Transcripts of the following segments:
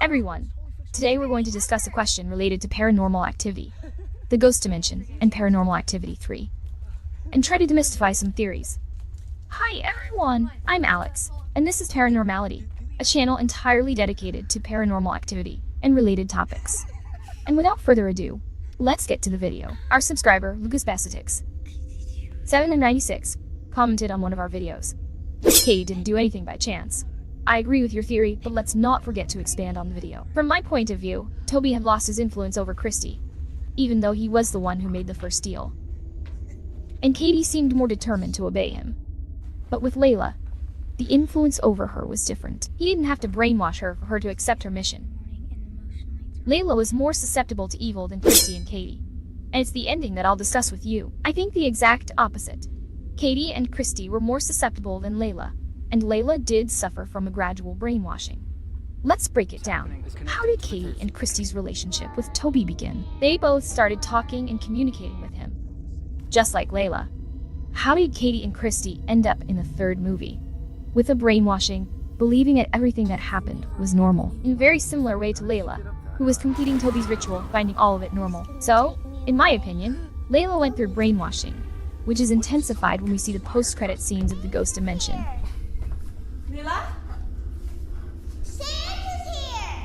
everyone! Today we're going to discuss a question related to Paranormal Activity, the Ghost Dimension, and Paranormal Activity 3, and try to demystify some theories. Hi everyone, I'm Alex, and this is Paranormality, a channel entirely dedicated to paranormal activity and related topics. And without further ado, let's get to the video. Our subscriber, Lucas Bassatix, 796, commented on one of our videos. Katie didn't do anything by chance. I agree with your theory, but let's not forget to expand on the video. From my point of view, Toby had lost his influence over Christy, even though he was the one who made the first deal. And Katie seemed more determined to obey him. But with Layla, the influence over her was different. He didn't have to brainwash her for her to accept her mission. Layla was more susceptible to evil than Christy and Katie, and it's the ending that I'll discuss with you. I think the exact opposite. Katie and Christy were more susceptible than Layla, and Layla did suffer from a gradual brainwashing. Let's break it down. How did Katie and Christy's relationship with Toby begin? They both started talking and communicating with him, just like Layla. How did Katie and Christy end up in the third movie? With a brainwashing, believing that everything that happened was normal, in a very similar way to Layla, who was completing Toby's ritual, finding all of it normal. So, in my opinion, Layla went through brainwashing, which is intensified when we see the post-credit scenes of the Ghost Dimension. Lila? Santa's here!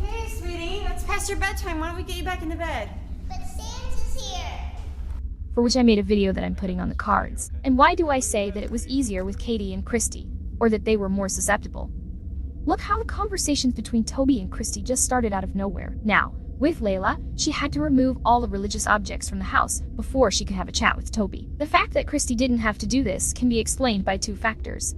Hey, sweetie, it's past your bedtime. Why don't we get you back into bed? But Santa's here! For which I made a video that I'm putting on the cards. And why do I say that it was easier with Katie and Christy, or that they were more susceptible? Look how the conversations between Toby and Christy just started out of nowhere. Now, with Layla, she had to remove all the religious objects from the house before she could have a chat with Toby. The fact that Christy didn't have to do this can be explained by two factors.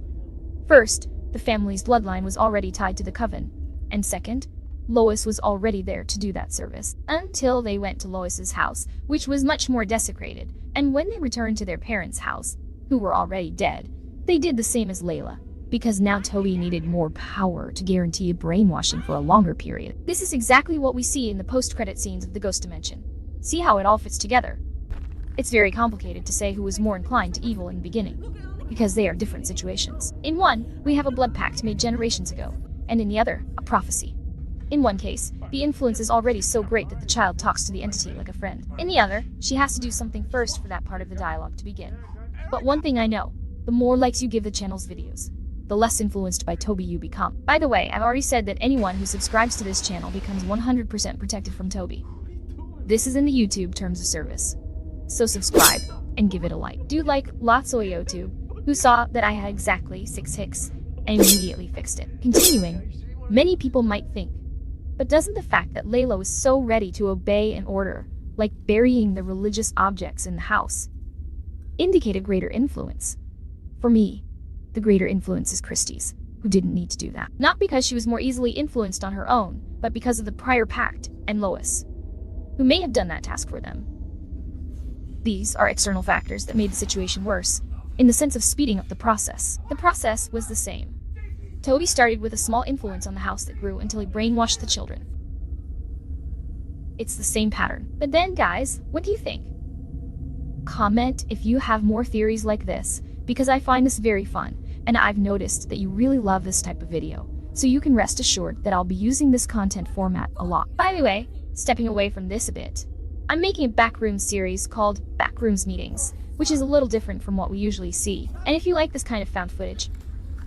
First, the family's bloodline was already tied to the coven, and second, Lois was already there to do that service, until they went to Lois's house, which was much more desecrated, and when they returned to their parents' house, who were already dead, they did the same as Layla, because now Toby needed more power to guarantee brainwashing for a longer period. This is exactly what we see in the post-credit scenes of the Ghost Dimension. See how it all fits together? It's very complicated to say who was more inclined to evil in the beginning, because they are different situations. In one, we have a blood pact made generations ago, and in the other, a prophecy. In one case, the influence is already so great that the child talks to the entity like a friend. In the other, she has to do something first for that part of the dialogue to begin. But one thing I know, the more likes you give the channel's videos, the less influenced by Toby you become. By the way, I've already said that anyone who subscribes to this channel becomes 100% protected from Toby. This is in the YouTube terms of service. So subscribe and give it a like. Dude like Lotsoyoutube, who saw that I had exactly 6 hicks and immediately fixed it. Continuing, many people might think, but doesn't the fact that Layla was so ready to obey an order, like burying the religious objects in the house, indicate a greater influence? For me, the greater influence is Christy's, who didn't need to do that. Not because she was more easily influenced on her own, but because of the prior pact and Lois, who may have done that task for them. These are external factors that made the situation worse, in the sense of speeding up the process. The process was the same. Toby started with a small influence on the house that grew until he brainwashed the children. It's the same pattern. But then, guys, what do you think? Comment if you have more theories like this, because I find this very fun, and I've noticed that you really love this type of video, so you can rest assured that I'll be using this content format a lot. By the way, stepping away from this a bit, I'm making a Backrooms series called Backrooms Meetings, which is a little different from what we usually see, and if you like this kind of found footage,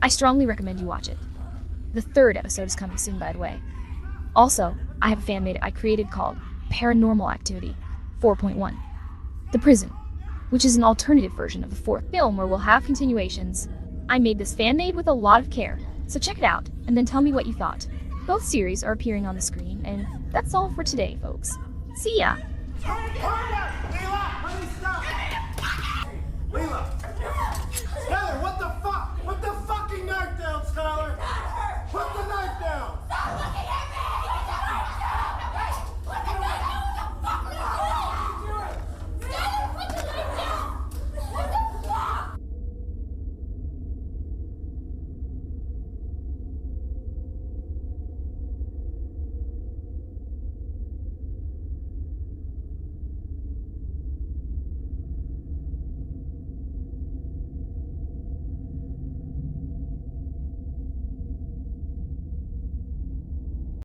I strongly recommend you watch it. The 3rd episode is coming soon, by the way. Also, I have a fan-made I created called Paranormal Activity 4.1, The Prison, which is an alternative version of the 4th film where we'll have continuations. I made this fan-made with a lot of care, so check it out, and then tell me what you thought. Both series are appearing on the screen, and that's all for today, folks. See ya! Leila, honey, stop! Leila!